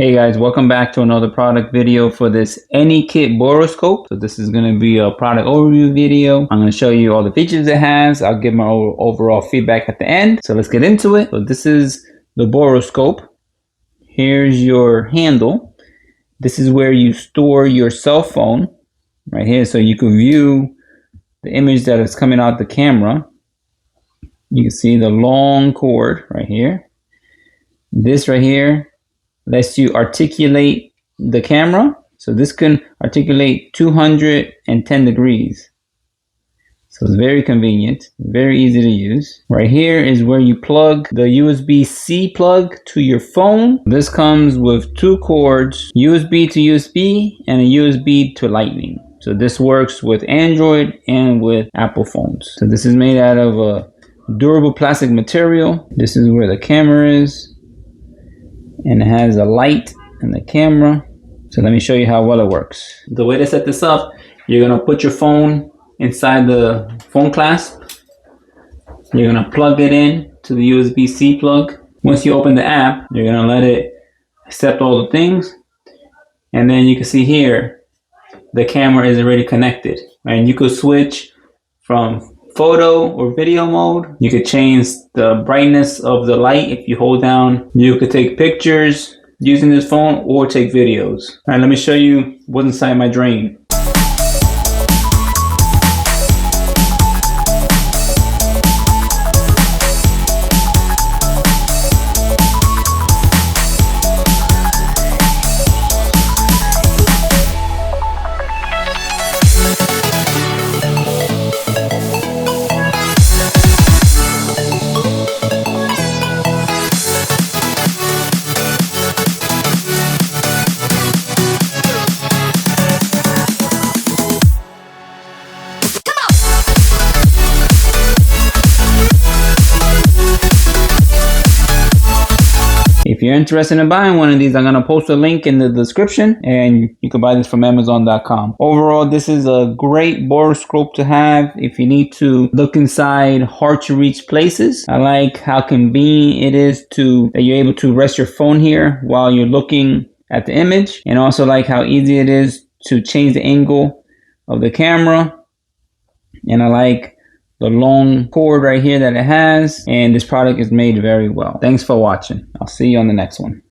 Hey guys, welcome back to another product video for this Anykit Borescope. So this is going to be a product overview video. I'm going to show you all the features it has. I'll give my overall feedback at the end. So let's get into it. So this is the Borescope. Here's your handle. This is where you store your cell phone right here. So you can view the image that is coming out the camera. You can see the long cord right here. This right here lets you articulate the camera. So this can articulate 210 degrees. So it's very convenient, very easy to use. Right here is where you plug the USB-C plug to your phone. This comes with two cords, USB to USB and a USB to Lightning. So this works with Android and with Apple phones. So this is made out of a durable plastic material. This is where the camera is. And it has a light and the camera. So let me show you how well it works. The way to set this up, you're gonna put your phone inside the phone clasp. You're gonna plug it in to the USB-C plug. Once you open the app, you're gonna let it accept all the things. And then you can see here, the camera is already connected. And you could switch from photo or video mode. You could change the brightness of the light. If you hold down, you could take pictures using this phone or take videos. All right, let me show you what's inside my drain. If you're interested in buying one of these, I'm going to post a link in the description and you can buy this from Amazon.com. Overall, this is a great borescope to have if you need to look inside hard to reach places. I like how convenient it is that you're able to rest your phone here while you're looking at the image, and also like how easy it is to change the angle of the camera. And I like the long cord right here that it has, and this product is made very well. Thanks for watching. I'll see you on the next one.